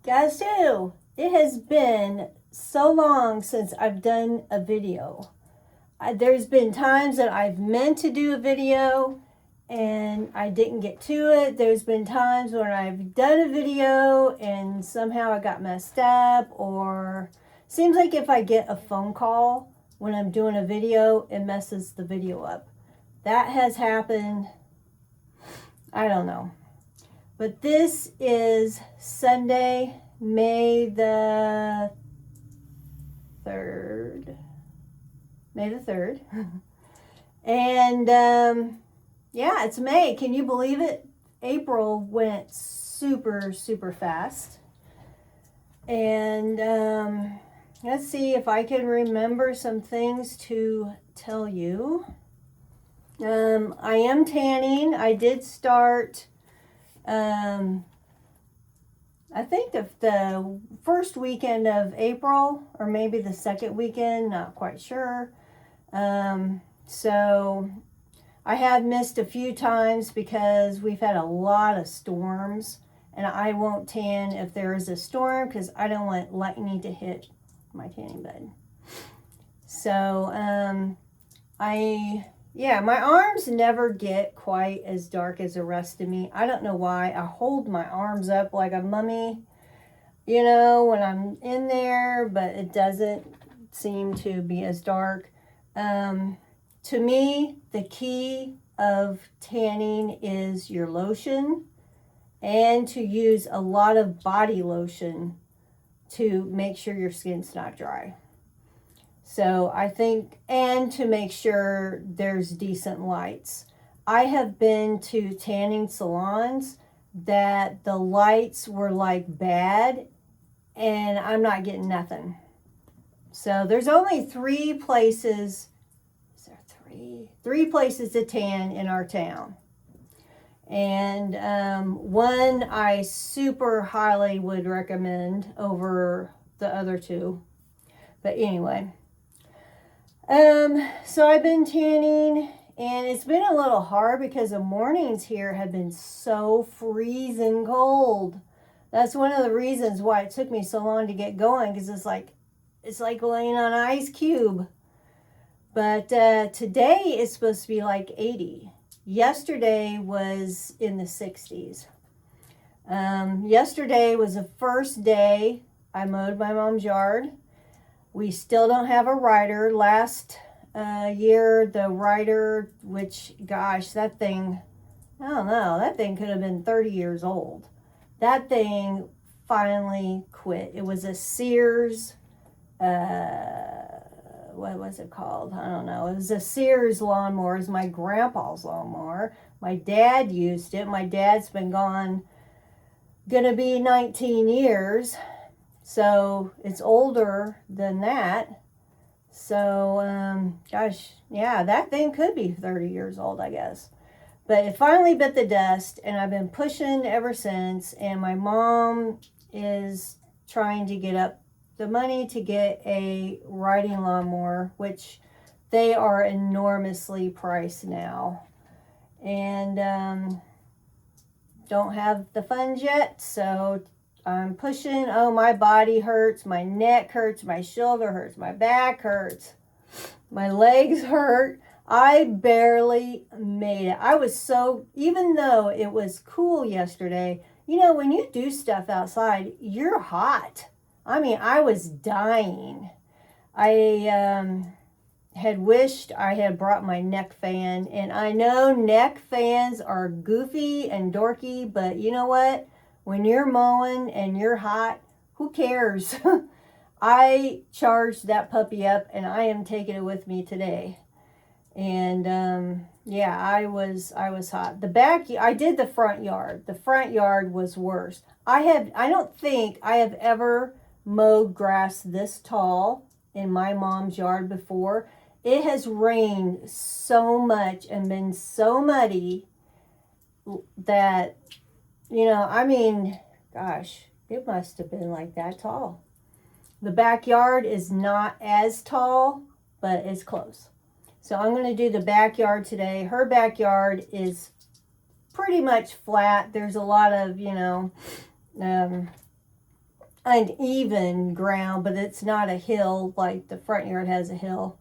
Guys too, it has been so long since I've done a video. There's been times that I've meant to do a video and I didn't get to it. There's been times when I've done a video and somehow I got messed up, or seems like if I get a phone call when I'm doing a video, it messes the video up. That has happened. I don't know. But this is Sunday, May the 3rd. May the 3rd. And yeah, it's May. Can you believe it? April went super, super fast. And let's see if I can remember some things to tell you. I am tanning. I did start... I think the first weekend of April, or maybe the second weekend, not quite sure. So I have missed a few times because we've had a lot of storms, and I won't tan if there is a storm because I don't want lightning to hit my tanning bed. So yeah, my arms never get quite as dark as the rest of me. I don't know why. I hold my arms up like a mummy, you know, when I'm in there, but it doesn't seem to be as dark. To me, the key of tanning is your lotion, and to use a lot of body lotion to make sure your skin's not dry. So I think, and to make sure there's decent lights. I have been to tanning salons that the lights were like bad and I'm not getting nothing. So there's only three places, is there three places to tan in our town. And one I super highly would recommend over the other two. But anyway. So I've been tanning, and it's been a little hard because the mornings here have been so freezing cold. That's one of the reasons why it took me so long to get going, because it's like laying on an ice cube. But today is supposed to be like 80. Yesterday was in the 60s. Yesterday was the first day I mowed my mom's yard. We still don't have a rider. Last year, the rider, which, gosh, that thing, I don't know, that thing could have been 30 years old. That thing finally quit. It was a Sears, what was it called? I don't know. It was a Sears lawnmower. It was my grandpa's lawnmower. My dad used it. My dad's been gone, gonna be 19 years. So it's older than that. So, gosh, yeah, that thing could be 30 years old, I guess. But it finally bit the dust, and I've been pushing ever since. And my mom is trying to get up the money to get a riding lawnmower, which they are enormously priced now. And don't have the funds yet, so I'm pushing. Oh, my body hurts, my neck hurts, my shoulder hurts, my back hurts, my legs hurt. I barely made it. I was so, even though it was cool yesterday, you know, when you do stuff outside, you're hot. I mean, I was dying. I had wished I had brought my neck fan, and I know neck fans are goofy and dorky, but you know what? When you're mowing and you're hot, who cares? I charged that puppy up, and I am taking it with me today. And yeah, I was hot. I did the front yard. The front yard was worse. I don't think I have ever mowed grass this tall in my mom's yard before. It has rained so much and been so muddy that, you know, I mean, gosh, it must have been like that tall. The backyard is not as tall, but it's close. So I'm going to do the backyard today. Her backyard is pretty much flat. There's a lot of, you know, uneven ground, but it's not a hill like the front yard has a hill.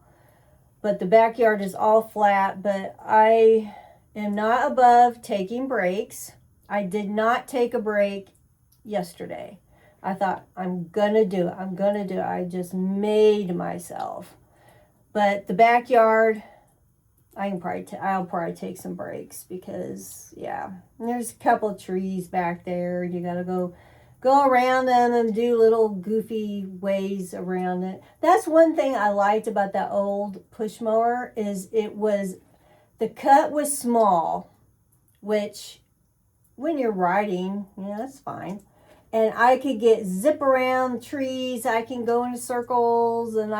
But the backyard is all flat, but I am not above taking breaks. I did not take a break yesterday. I thought, I'm gonna do it. I just made myself. But the backyard, I'll probably take some breaks because, yeah, there's a couple of trees back there. You gotta go around them and do little goofy ways around it. That's one thing I liked about that old push mower is the cut was small, which when you're riding, yeah, that's fine. And I could zip around trees. I can go in circles, and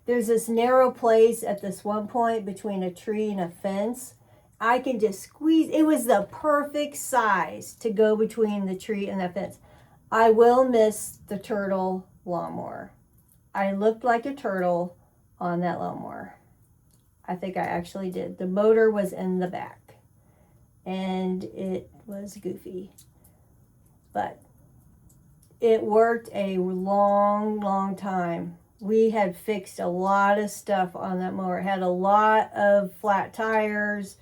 there's this narrow place at this one point between a tree and a fence. I can just squeeze. It was the perfect size to go between the tree and the fence. I will miss the turtle lawnmower. I looked like a turtle on that lawnmower. I think I actually did. The motor was in the back, and it was goofy. But it worked a long, long time. We had fixed a lot of stuff on that mower. It had a lot of flat tires.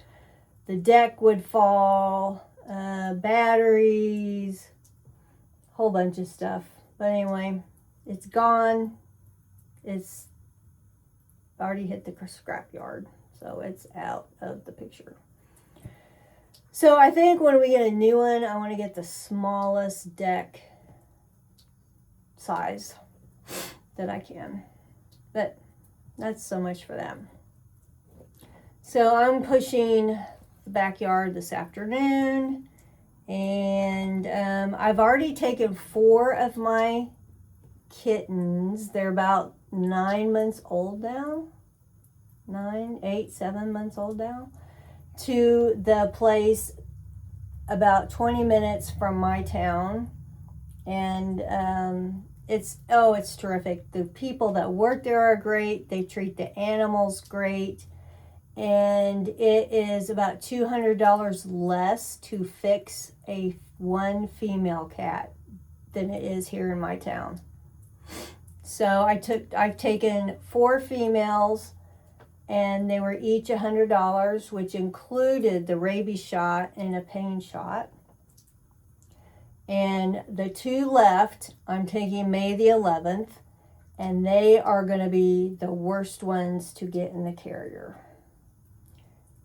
The deck would fall, batteries, whole bunch of stuff. But anyway, it's gone. It's already hit the scrap yard, so it's out of the picture. So I think when we get a new one, I want to get the smallest deck size that I can. But that's so much for them. So I'm pushing the backyard this afternoon. And I've already taken 4 of my kittens. They're about 9 months old now. 9, 8, 7 months old now. To the place about 20 minutes from my town. And it's terrific. The people that work there are great. They treat the animals great. And it is about $200 less to fix one female cat than it is here in my town. So I've taken 4 females, and they were each $100, which included the rabies shot and a pain shot. And the 2 left, I'm taking May the 11th, and they are going to be the worst ones to get in the carrier.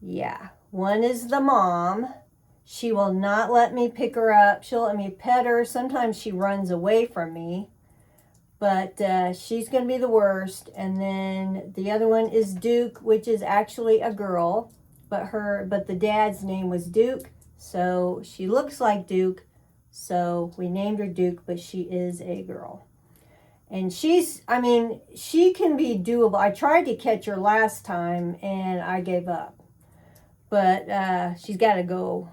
Yeah, one is the mom. She will not let me pick her up. She'll let me pet her. Sometimes she runs away from me, but she's going to be the worst. And then the other one is Duke, which is actually a girl, but the dad's name was Duke, so she looks like Duke. So we named her Duke, but she is a girl. And she can be doable. I tried to catch her last time, and I gave up. But she's got to go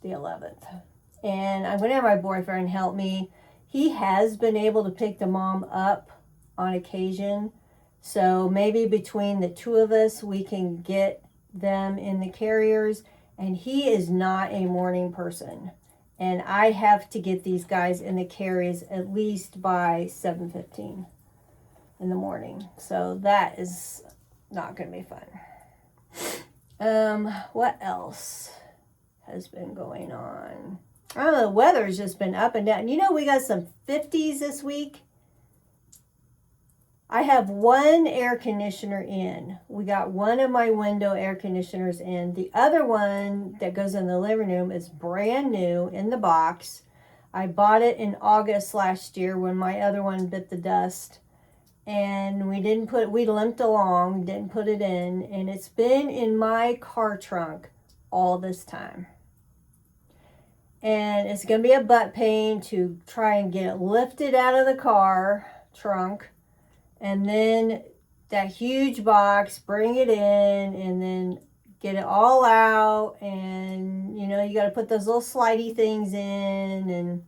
the 11th. And I'm going to have my boyfriend help me. He has been able to pick the mom up on occasion. So maybe between the 2 of us, we can get them in the carriers. And he is not a morning person. And I have to get these guys in the carriers at least by 7:15 in the morning. So that is not going to be fun. What else has been going on? I don't know, the weather's just been up and down. You know, we got some 50s this week. I have 1 air conditioner in. We got one of my window air conditioners in. The other one that goes in the living room is brand new in the box. I bought it in August last year when my other one bit the dust. And we limped along, didn't put it in, and it's been in my car trunk all this time. And it's going to be a butt pain to try and get it lifted out of the car trunk, and then that huge box, bring it in, and then get it all out, and you got to put those little slidey things in, and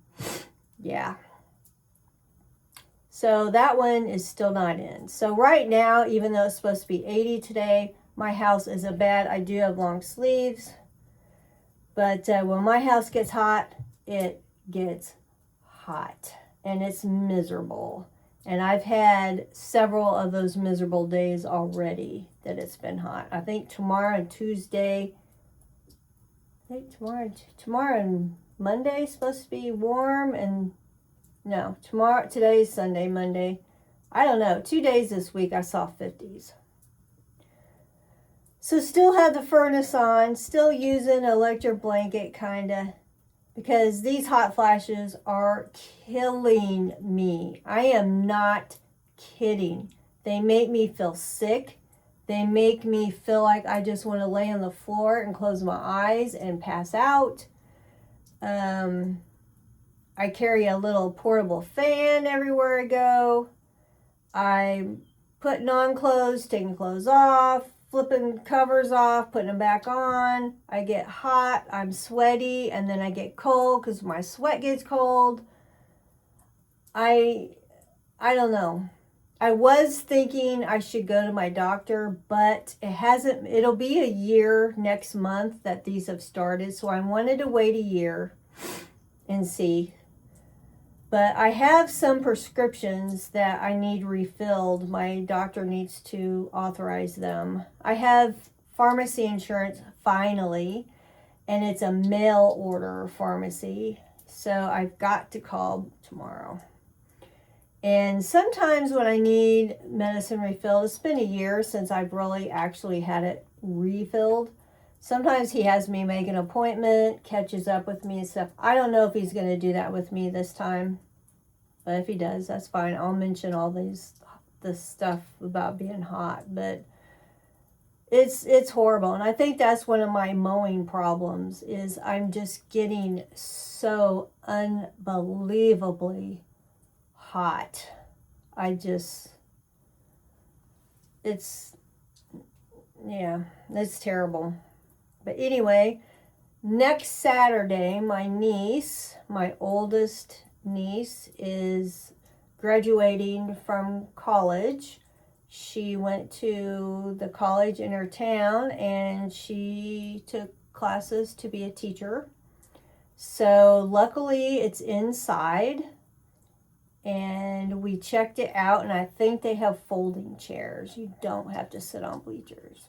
yeah. So that one is still not in. So right now, even though it's supposed to be 80 today, my house isn't bad. I do have long sleeves. But when my house gets hot, it gets hot. and it's miserable. And I've had several of those miserable days already that it's been hot. I think tomorrow and Tuesday, tomorrow and Monday is supposed to be warm, and no, today's Sunday, Monday. I don't know, 2 days this week I saw 50s. So still have the furnace on, still using an electric blanket kinda, because these hot flashes are killing me. I am not kidding. They make me feel sick. They make me feel like I just want to lay on the floor and close my eyes and pass out. I carry a little portable fan everywhere I go. I'm putting on clothes, taking clothes off, flipping covers off, putting them back on. I get hot, I'm sweaty, and then I get cold because my sweat gets cold. I don't know. I was thinking I should go to my doctor, but it'll be a year next month that these have started, so I wanted to wait a year and see. But I have some prescriptions that I need refilled. My doctor needs to authorize them. I have pharmacy insurance finally, and it's a mail order pharmacy. So I've got to call tomorrow. And sometimes when I need medicine refilled, it's been a year since I've really actually had it refilled. Sometimes he has me make an appointment, catches up with me and stuff. I don't know if he's going to do that with me this time. But if he does, that's fine. I'll mention all this stuff about being hot. But it's horrible. And I think that's one of my mowing problems is I'm just getting so unbelievably hot. It's terrible. But anyway, next Saturday, my oldest niece, is graduating from college. She went to the college in her town and she took classes to be a teacher. So luckily it's inside, and we checked it out, and I think they have folding chairs. You don't have to sit on bleachers.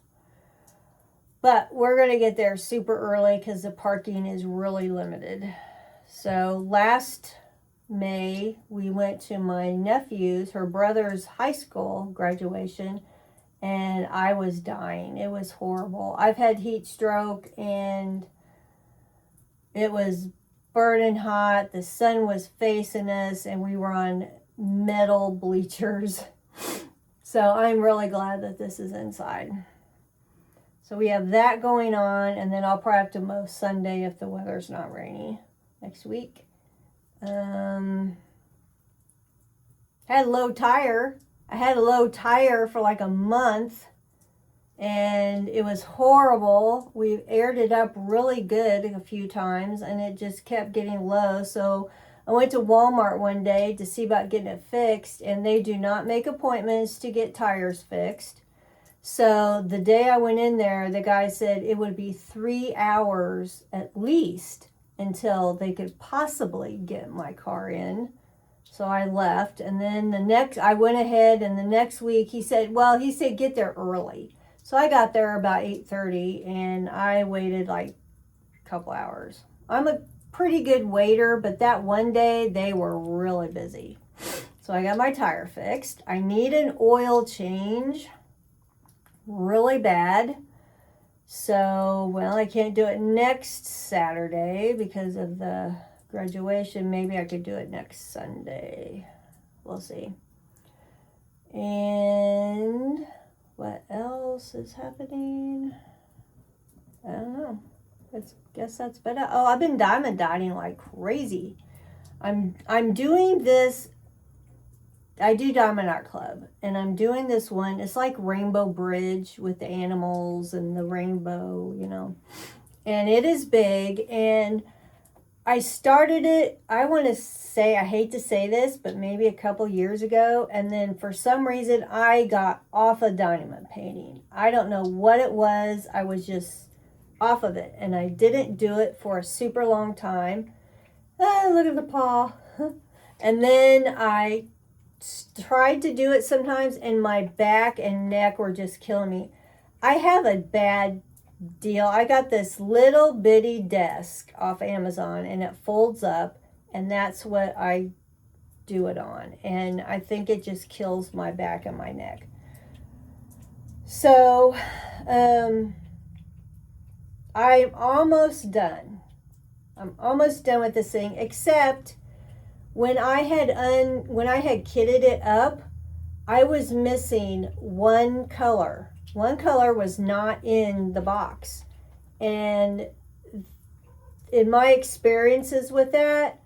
But we're going to get there super early because the parking is really limited. So last May, we went to my nephew's, her brother's high school graduation, and I was dying. It was horrible. I've had heat stroke, and it was burning hot. The sun was facing us, and we were on metal bleachers. So I'm really glad that this is inside. So we have that going on, and then I'll probably have to mow Sunday if the weather's not rainy next week. Had a low tire. I had a low tire for like a month, and it was horrible. We aired it up really good a few times, and it just kept getting low. So I went to Walmart one day to see about getting it fixed, and they do not make appointments to get tires fixed. So the day I went in there, the guy said it would be 3 hours at least until they could possibly get my car in. So I left, and then I went ahead, and the next week he said get there early. So I got there about 8:30, and I waited like a couple hours. I'm a pretty good waiter, but that one day they were really busy. So I got my tire fixed. I need an oil change really bad. So, well, I can't do it next Saturday because of the graduation. Maybe I could do it next Sunday. We'll see. And what else is happening? I don't know. Guess that's better. Oh, I've been diamond dotting like crazy. I'm doing this. I do Diamond Art Club, and I'm doing this one. It's like Rainbow Bridge with the animals and the rainbow, and it is big. And I started it, I want to say, I hate to say this, but maybe a couple years ago, and then for some reason I got off of diamond painting. I don't know what it was. I was just off of it, and I didn't do it for a super long time. Look at the paw. And then I tried to do it sometimes, and my back and neck were just killing me. I have a bad deal. I got this little bitty desk off Amazon, and it folds up, and that's what I do it on. And I think it just kills my back and my neck. So I'm almost done. I'm almost done with this thing, except when I had kitted it up, I was missing one color. One color was not in the box. And in my experiences with that,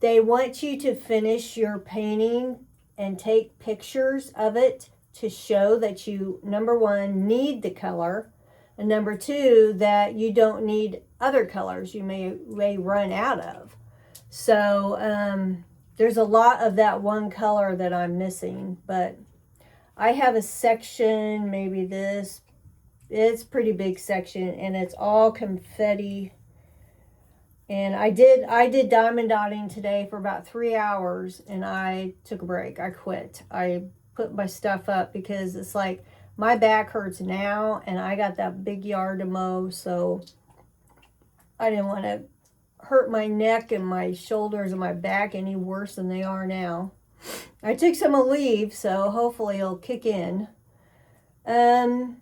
they want you to finish your painting and take pictures of it to show that you, number one, need the color, and number two, that you don't need other colors you may run out of. So there's a lot of that one color that I'm missing, but I have a section, maybe this, it's a pretty big section, and it's all confetti. And I did diamond dotting today for about 3 hours, and I took a break. I quit. I put my stuff up because it's like my back hurts now, and I got that big yard to mow, so I didn't want to hurt my neck and my shoulders and my back any worse than they are now. I took some Aleve, so hopefully it'll kick in. The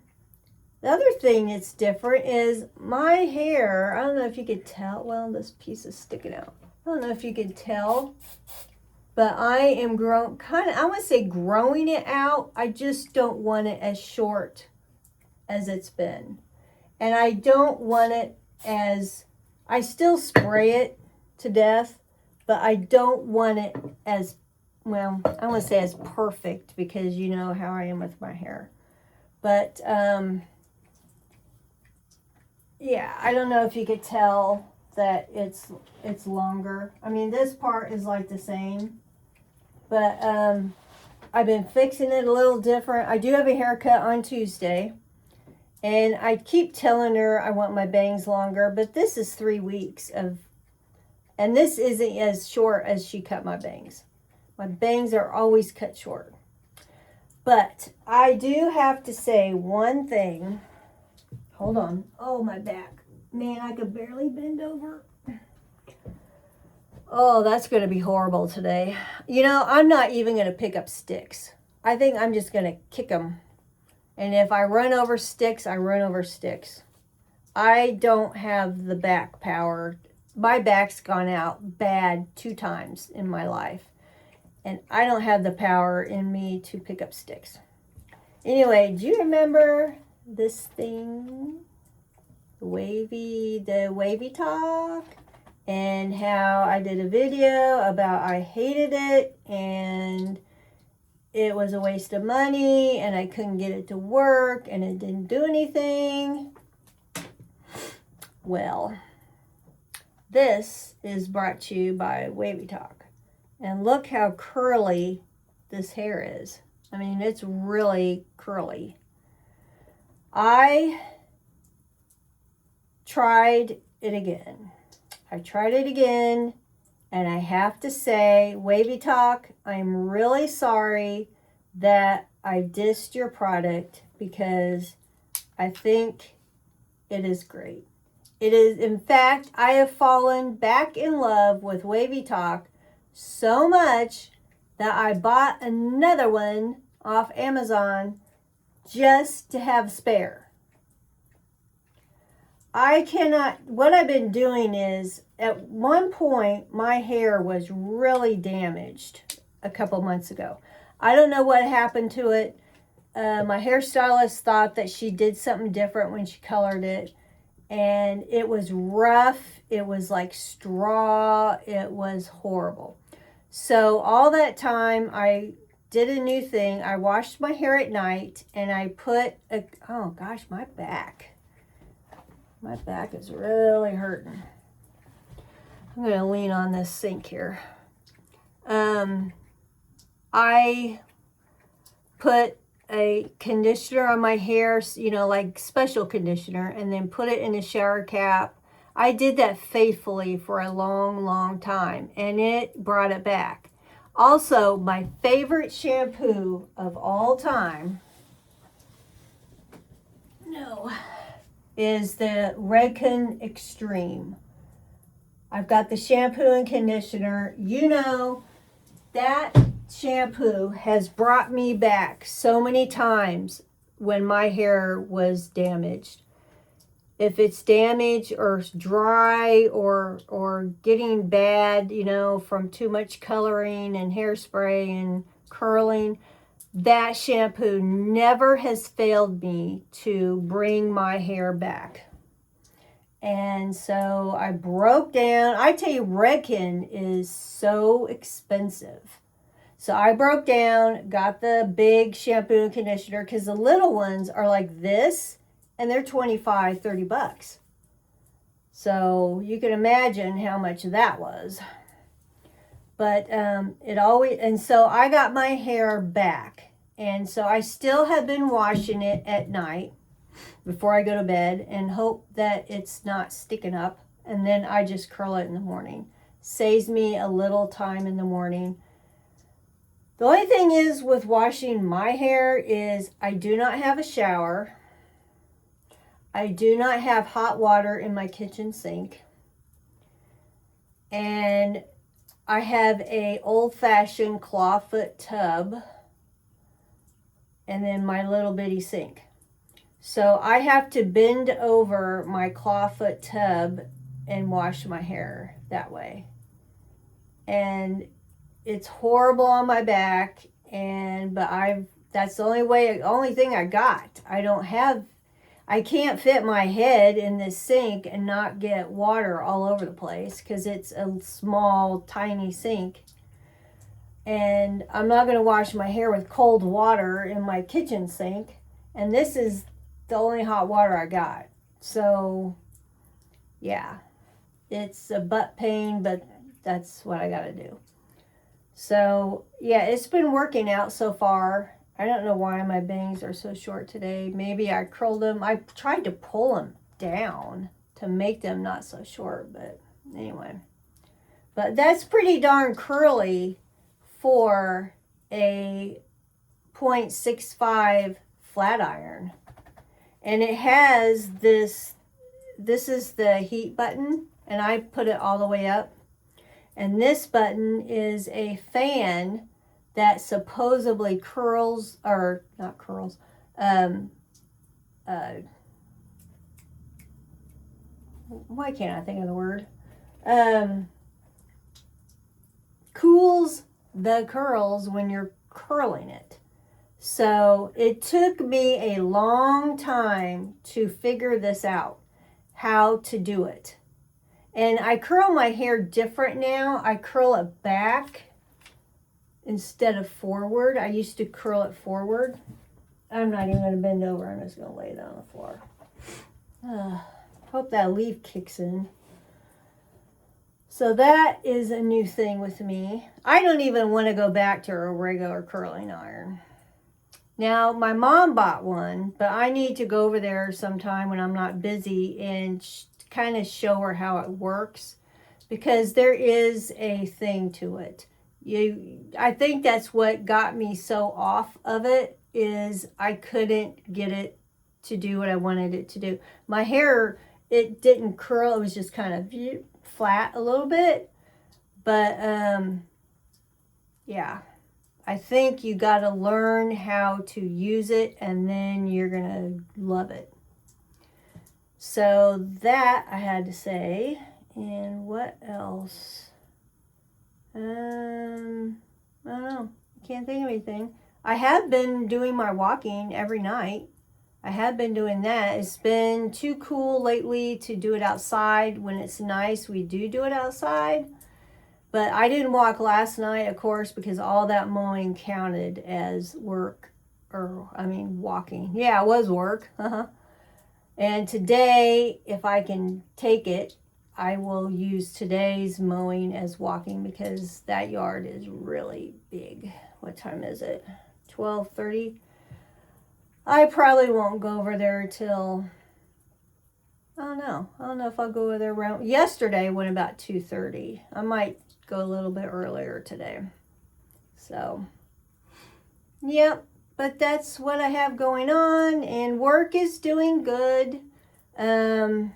other thing that's different is my hair. I don't know if you could tell. Well, this piece is sticking out. I don't know if you could tell, but I am I want to say growing it out. I just don't want it as short as it's been. And I don't want it I still spray it to death, but I don't want it as, well, I want to say as perfect, because you know how I am with my hair. But, yeah, I don't know if you could tell that it's longer. I mean, this part is like the same, but I've been fixing it a little different. I do have a haircut on Tuesday, and I keep telling her I want my bangs longer, but this is 3 weeks and this isn't as short as she cut my bangs. My bangs are always cut short. But I do have to say one thing. Hold on. Oh, my back. Man, I could barely bend over. Oh, that's going to be horrible today. You know, I'm not even going to pick up sticks. I think I'm just going to kick them. And if I run over sticks, I run over sticks. I don't have the back power. My back's gone out bad 2 times in my life. And I don't have the power in me to pick up sticks. Anyway, do you remember this thing? The wavy talk? And how I did a video about I hated it and it was a waste of money and I couldn't get it to work and it didn't do anything. Well, this is brought to you by Wavy Talk. And look how curly this hair is. I mean, it's really curly. I tried it again. And I have to say, Wavy Talk, I'm really sorry that I dissed your product, because I think it is great. It is, in fact, I have fallen back in love with Wavy Talk so much that I bought another one off Amazon just to have spare. What I've been doing is, at one point, my hair was really damaged a couple months ago. I don't know what happened to it. My hairstylist thought that she did something different when she colored it. And it was rough. It was like straw. It was horrible. So all that time, I did a new thing. I washed my hair at night, and I put oh gosh, my back. My back is really hurting. I'm going to lean on this sink here. I put a conditioner on my hair, you know, like special conditioner, and then put it in a shower cap. I did that faithfully for a long, long time, and it brought it back. Also, my favorite shampoo of all time, is the Redken Extreme. I've got the shampoo and conditioner. You know, that shampoo has brought me back so many times when my hair was damaged. If it's damaged or dry or getting bad, you know, from too much coloring and hairspray and curling, that shampoo never has failed me to bring my hair back. And so I broke down. I tell you, Redken is so expensive. So I broke down, got the big shampoo and conditioner, because the little ones are like this, and they're $25, $30. So you can imagine how much that was. But it always, and so I got my hair back. And so I still have been washing it at night before I go to bed and hope that it's not sticking up. And then I just curl it in the morning. Saves me a little time in the morning. The only thing is with washing my hair is I do not have a shower. I do not have hot water in my kitchen sink. And I have a old-fashioned clawfoot tub. And then my little bitty sink. So I have to bend over my clawfoot tub and wash my hair that way. And it's horrible on my back, but that's the only thing I got. I can't fit my head in this sink and not get water all over the place because it's a small, tiny sink. And I'm not going to wash my hair with cold water in my kitchen sink. And this is the only hot water I got. So, yeah, it's a butt pain, but that's what I got to do. So, yeah, it's been working out so far. I don't know why my bangs are so short today. Maybe I curled them. I tried to pull them down to make them not so short, but anyway. But that's pretty darn curly for a 0.65 flat iron. And it has this is the heat button, and I put it all the way up. And this button is a fan that supposedly curls, or not curls, why can't I think of the word? Cools the curls when you're curling it. So it took me a long time to figure this out, how to do it. And I curl my hair different now. I curl it back instead of forward. I used to curl it forward. I'm not even going to bend over. I'm just going to lay it on the floor. Hope that leaf kicks in. So that is a new thing with me. I don't even want to go back to a regular curling iron. Now, my mom bought one, but I need to go over there sometime when I'm not busy and kind of show her how it works, because there is a thing to it. I think that's what got me so off of it, is I couldn't get it to do what I wanted it to do. My hair, it didn't curl. It was just kind of flat a little bit. But, yeah. I think you got to learn how to use it, and then you're going to love it. So that I had to say. And what else? I don't know. Can't think of anything. I have been doing my walking every night. I have been doing that. It's been too cool lately to do it outside. When it's nice, we do it outside. But I didn't walk last night, of course, because all that mowing counted as work. Walking. Yeah, it was work. And today, if I can take it, I will use today's mowing as walking, because that yard is really big. What time is it? 12:30. I probably won't go over there till I don't know. I don't know if I'll go there around. Yesterday went about 2:30. I might go a little bit earlier today. So, yep. But that's what I have going on, and work is doing good. There's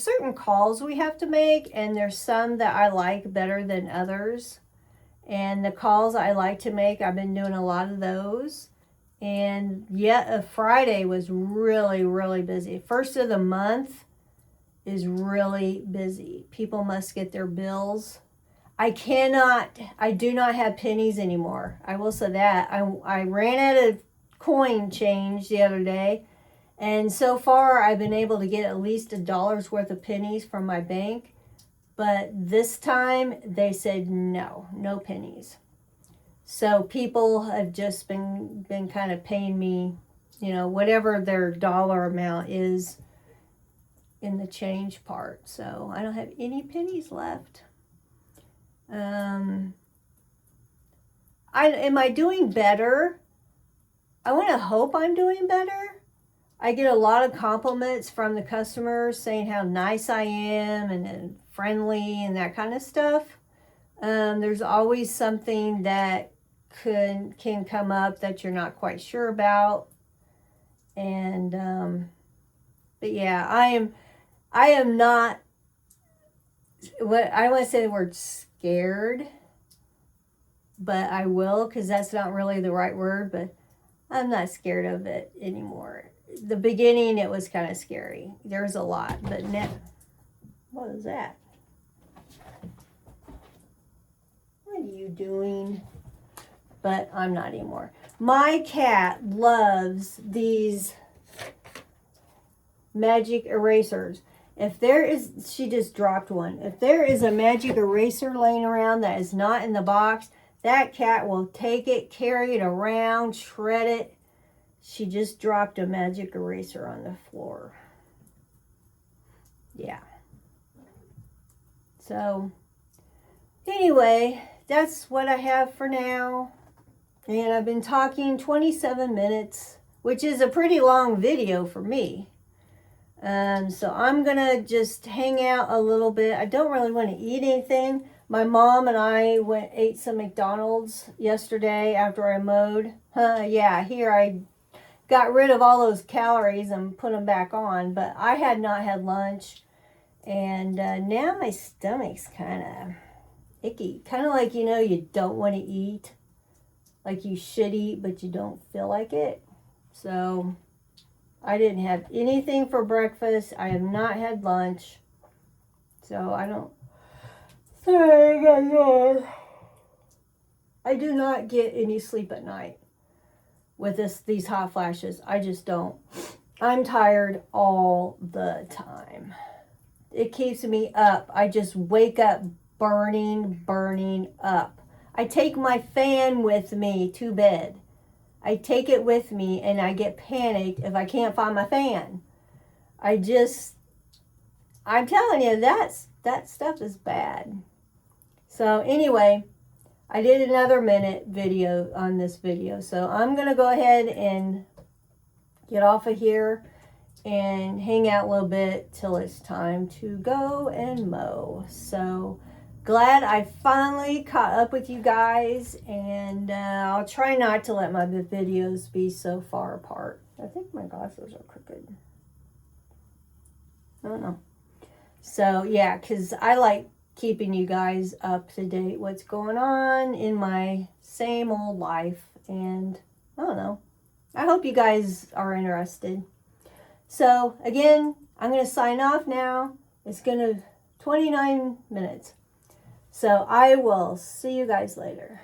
certain calls we have to make, and there's some that I like better than others. And the calls I like to make, I've been doing a lot of those. And yet, Friday was really, really busy. First of the month is really busy. People must get their bills. I do not have pennies anymore. I will say that. I ran out of coin change the other day. And so far, I've been able to get at least $1 worth of pennies from my bank. But this time, they said no pennies. So people have just been kind of paying me, whatever their dollar amount is in the change part. So I don't have any pennies left. Am I doing better? I want to hope I'm doing better. I get a lot of compliments from the customers saying how nice I am and friendly and that kind of stuff. There's always something that can come up that you're not quite sure about. And but yeah, I am not, what I want to say the word scared, but I will, because that's not really the right word, but I'm not scared of it anymore. The beginning, it was kind of scary. There was a lot, but now, what is that? What are you doing? But I'm not anymore. My cat loves these magic erasers. She just dropped one. If there is a magic eraser laying around that is not in the box, that cat will take it, carry it around, shred it. She just dropped a magic eraser on the floor. Yeah. So, anyway, that's what I have for now. And I've been talking 27 minutes, which is a pretty long video for me. So I'm going to just hang out a little bit. I don't really want to eat anything. My mom and I ate some McDonald's yesterday after I mowed. Yeah, here I got rid of all those calories and put them back on. But I had not had lunch. And now my stomach's kind of icky. Kind of like, you don't want to eat. Like you should eat, but you don't feel like it. So I didn't have anything for breakfast. I have not had lunch. So I don't. Sorry, guys. I do not get any sleep at night with these hot flashes. I just don't. I'm tired all the time. It keeps me up. I just wake up burning up. I take my fan with me to bed. I take it with me and I get panicked if I can't find my fan. I'm telling you, that stuff is bad. So anyway, I did another minute video on this video. So I'm going to go ahead and get off of here and hang out a little bit till it's time to go and mow. So glad I finally caught up with you guys, and I'll try not to let my videos be so far apart. I think my glasses are crooked. I don't know. So yeah, because I like keeping you guys up to date what's going on in my same old life, and I don't know. I hope you guys are interested. So again, I'm going to sign off now. It's going to 29 minutes. So I will see you guys later.